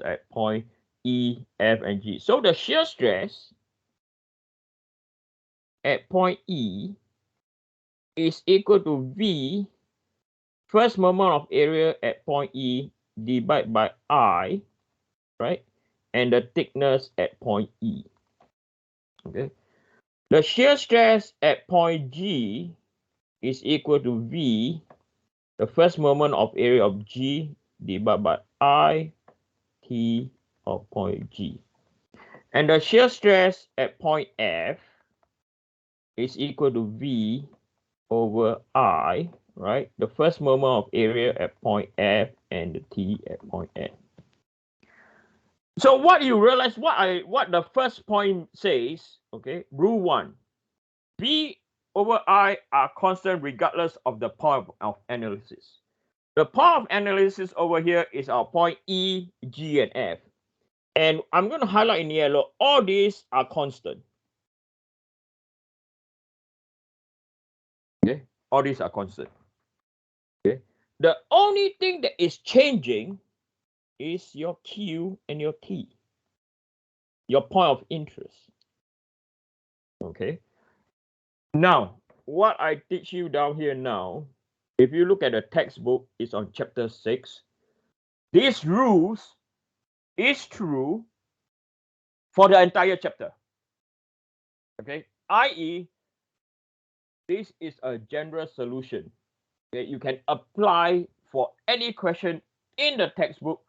at point E, F, and G. So the shear stress at point E is equal to V, first moment of area at point E, divided by I, right? And the thickness at point E. Okay. The shear stress at point G is equal to V, the first moment of area of G, divided by I, T of point G. And the shear stress at point F is equal to V over I, right? The first moment of area at point F and the T at point F. So what you realize, what the first point says, okay, rule 1, V over I are constant regardless of the point of analysis. The point of analysis over here is our point E, G, and F. And I'm going to highlight in yellow, all these are constant. Okay, all these are constant. Okay, the only thing that is changing is your Q and your T, your point of interest. Okay, now what I teach you down here now, if you look at the textbook, it's on chapter 6. These rules is true for the entire chapter. Okay, i.e., this is a general solution. Okay, you can apply for any question in the textbook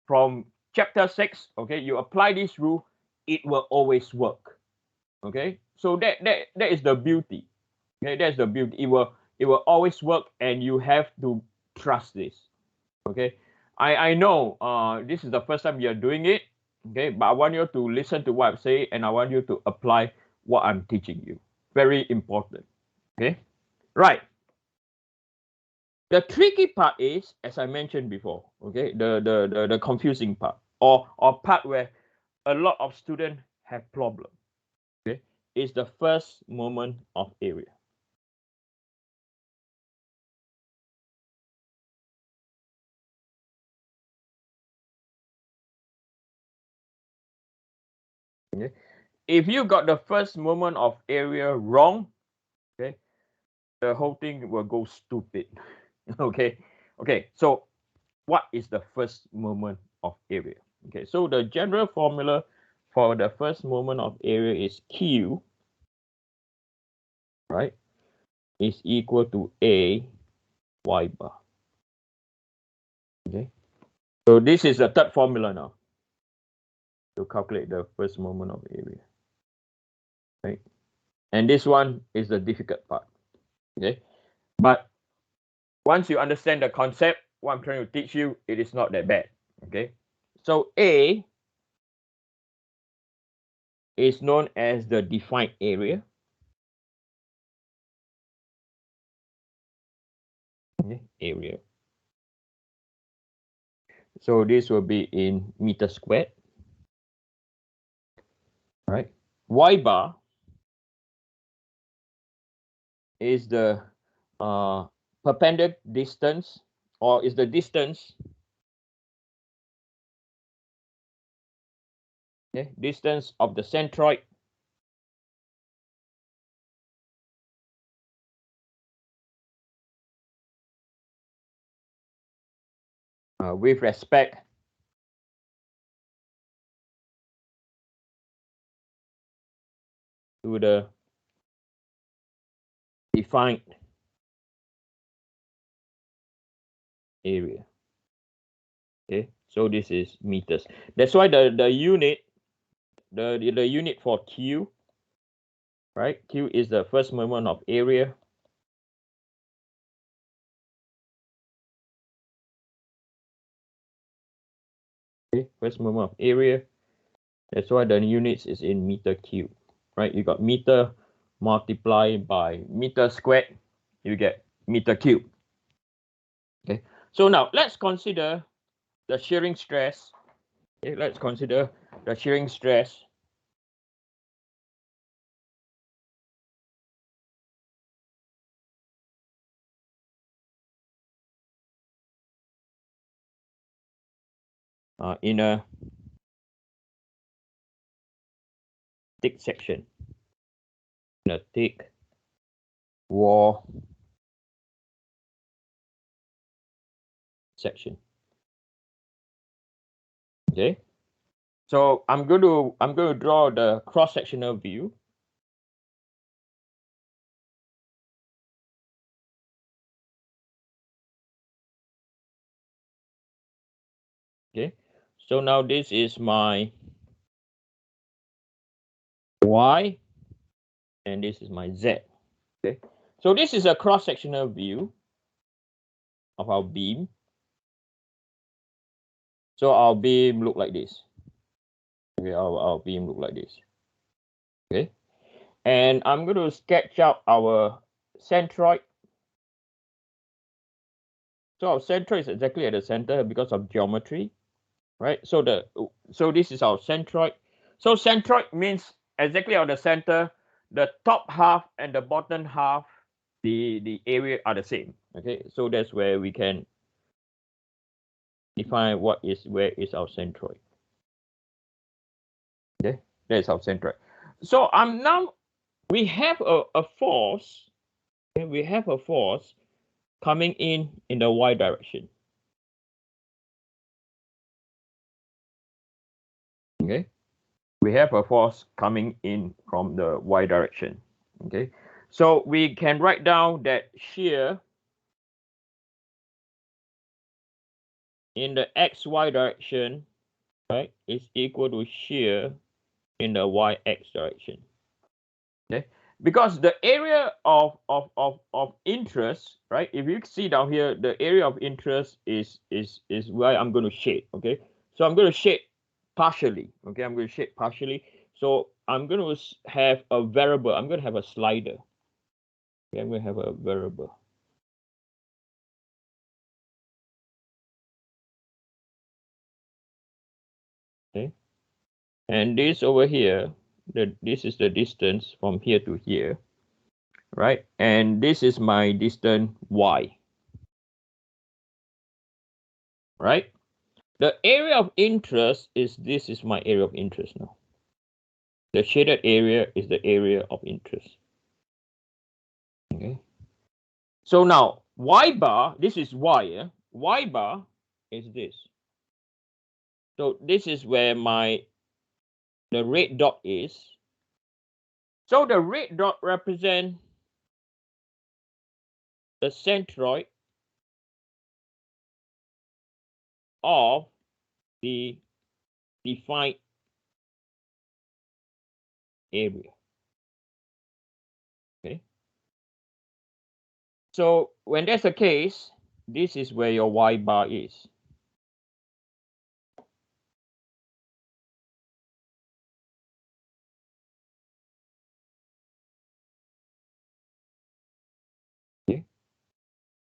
from chapter 6. Okay, you apply this rule, it will always work. Okay, so that is the beauty. Okay, that's the beauty. It will always work, and you have to trust this. Okay, I know this is the first time you're doing it. Okay, but I want you to listen to what I'm saying, and I want you to apply what I'm teaching you. Very important. Okay, right. The tricky part is, as I mentioned before, okay, the confusing part, or part where a lot of students have problem. Okay, is the first moment of area. Okay, if you got the first moment of area wrong, okay, the whole thing will go stupid. Okay, so what is the first moment of area? Okay, so the general formula for the first moment of area is Q, right, is equal to A Y bar. Okay, so this is the third formula now to calculate the first moment of area, right? And this one is the difficult part. Okay, but once you understand the concept, what I'm trying to teach you, it is not that bad. Okay, so A is known as the defined area. Okay, area. So this will be in meter squared. Right. Y bar is the perpendicular distance, or is the distance, okay, distance of the centroid with respect to the defined area. Okay, so this is meters. That's why the unit, the unit for Q, right? Q is the first moment of area. Okay, first moment of area. That's why the units is in meter cube, right? You got meter multiplied by meter squared, you get meter cube. Okay, so now let's consider the shearing stress. Okay, let's consider the shearing stress in a thick section. In a thick wall section. Okay. So I'm going to draw the cross-sectional view. Okay. So now this is my Y and this is my Z. Okay. So this is a cross-sectional view of our beam. So our beam look like this. Okay, our beam look like this. Okay. And I'm going to sketch out our centroid. So our centroid is exactly at the center because of geometry, right? So this is our centroid. So centroid means exactly on the center, the top half and the bottom half, the area are the same. Okay, so that's where we can define where is our centroid. Okay, that's our centroid. So now we have a force. Okay, we have a force coming in the y direction. Okay, we have a force coming in from the y direction. Okay, so we can write down that shear in the xy direction, right, is equal to shear in the yx direction. Okay, because the area of interest, right, if you see down here, the area of interest is where I'm going to shade. Okay, so I'm going to shade partially. Okay, I'm going to shade partially. So I'm going to have a variable. I'm going to have a slider. Okay, I'm going to have a variable. Okay, and this over here, this is the distance from here to here, right? And this is my distance y, right? The area of interest is, this is my area of interest now. The shaded area is the area of interest. Okay. So now y bar, this is y, yeah? Y bar is this. So this is where the red dot is. So the red dot represents the centroid of the defined area. Okay. So when that's the case, this is where your y bar is. Okay.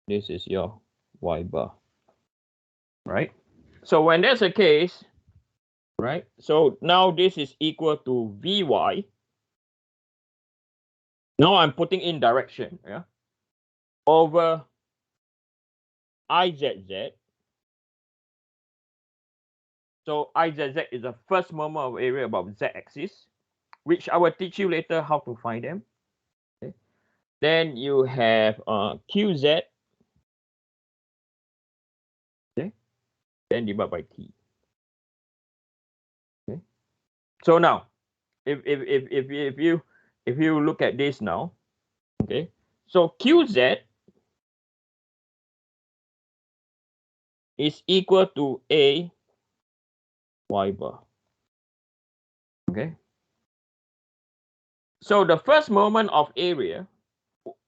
This is your y bar. Right? So when that's the case, right? So now this is equal to Vy. Now I'm putting in direction, yeah, over Izz. So Izz is the first moment of area about z-axis, which I will teach you later how to find them. Okay. Then you have Qz, okay, then divided by t. Okay. So now, if you look at this now, okay, so Qz is equal to a y bar. Okay. So the first moment of area,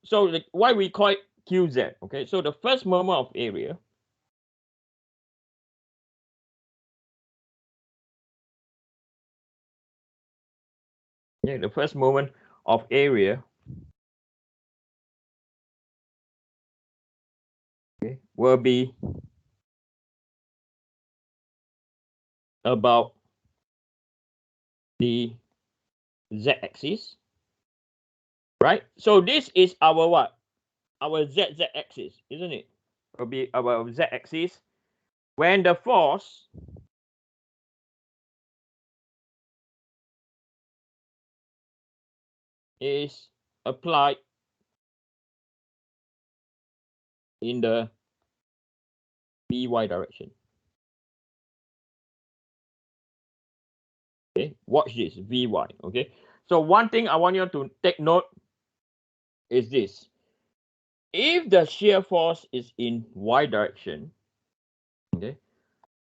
so why we call it QZ, okay? So the first moment of area, yeah, the first moment of area, okay, will be about the z-axis, right? So this is our what? Our z-axis, isn't it? Will be our z-axis when the force is applied in the Vy direction. Okay, watch this, Vy. Okay, so one thing I want you to take note is this. If the shear force is in Y direction, okay,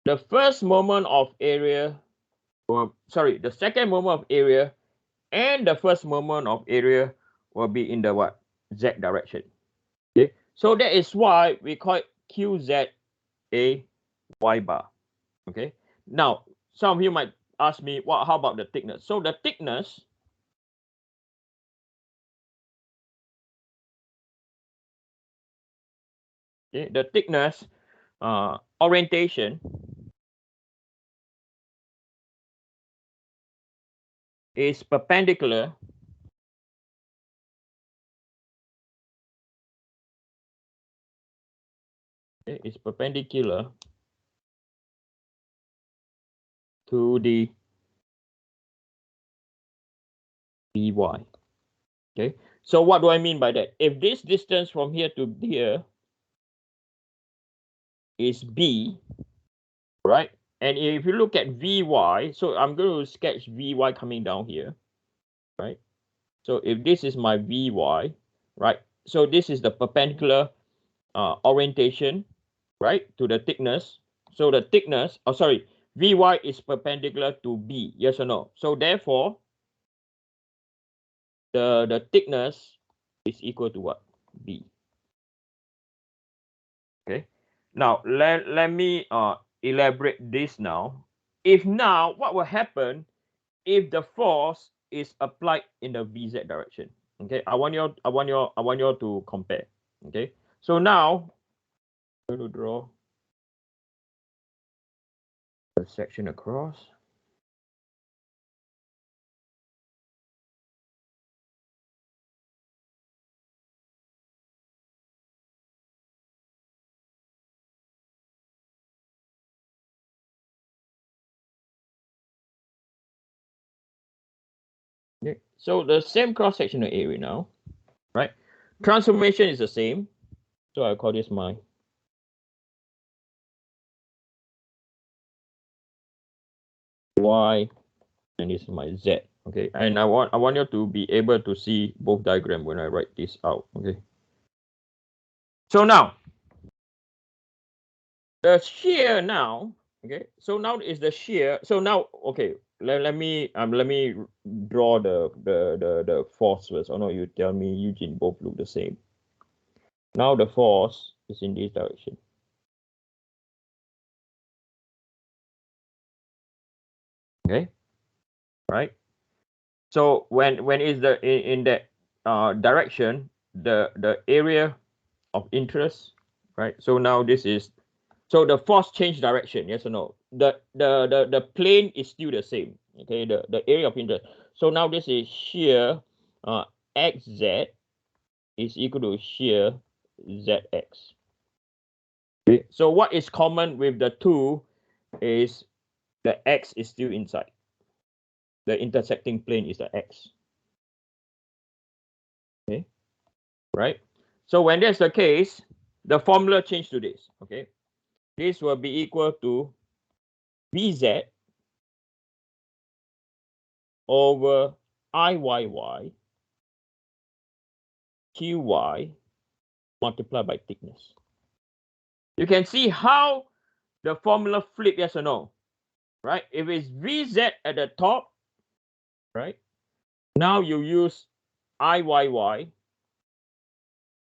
the first moment of area, or sorry, the second moment of area and the first moment of area will be in the what? Z direction. Okay, so that is why we call it QZ a Y bar. Okay, now some of you might ask me, well, how about the thickness? So the thickness, okay, the thickness orientation is perpendicular to the Vy. Okay, so what do I mean by that? If this distance from here to here is B, right? And if you look at Vy, so I'm going to sketch Vy coming down here, right? So if this is my Vy, right? So this is the perpendicular orientation, right, to the thickness. So the thickness, oh sorry, Vy is perpendicular to B, yes or no? So therefore, the thickness is equal to what? B. Okay. Now let me elaborate this now. If now, what will happen if the force is applied in the VZ direction? Okay, I want you to compare. Okay, so now I'm going to draw a section across. Okay, so the same cross-sectional area now, right? Transformation is the same. So I call this my Y and this is my Z. Okay, and I want you to be able to see both diagram when I write this out. Okay. So now the shear now, okay. So now is the shear. So now, okay, let me draw the force first. Oh no, you tell me, Eugene, both look the same. Now the force is in this direction. Okay, right. So when is the in that direction, the area of interest, right? So now this is, so the force change direction, yes or no? The plane is still the same, okay? The area of interest. So now this is shear xz is equal to shear zx. Okay. So what is common with the two is the x is still inside. The intersecting plane is the x. Okay, right? So when that's the case, the formula change to this. Okay, this will be equal to Vz over Iyy Qy multiplied by thickness. You can see how the formula flip, yes or no, right? If it's Vz at the top, right? Now you use Iyy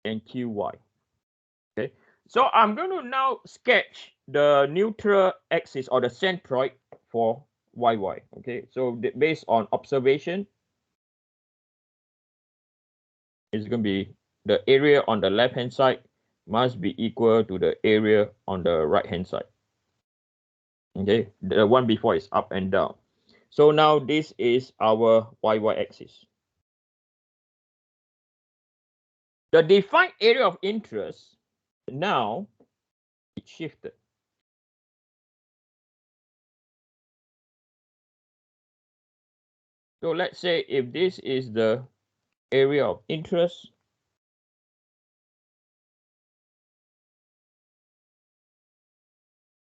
and Qy. Okay, so I'm going to now sketch the neutral axis or the centroid for YY. Okay, so based on observation, it's going to be the area on the left hand side must be equal to the area on the right hand side. Okay, the one before is up and down. So now this is our YY axis. The defined area of interest now it shifted. So let's say if this is the area of interest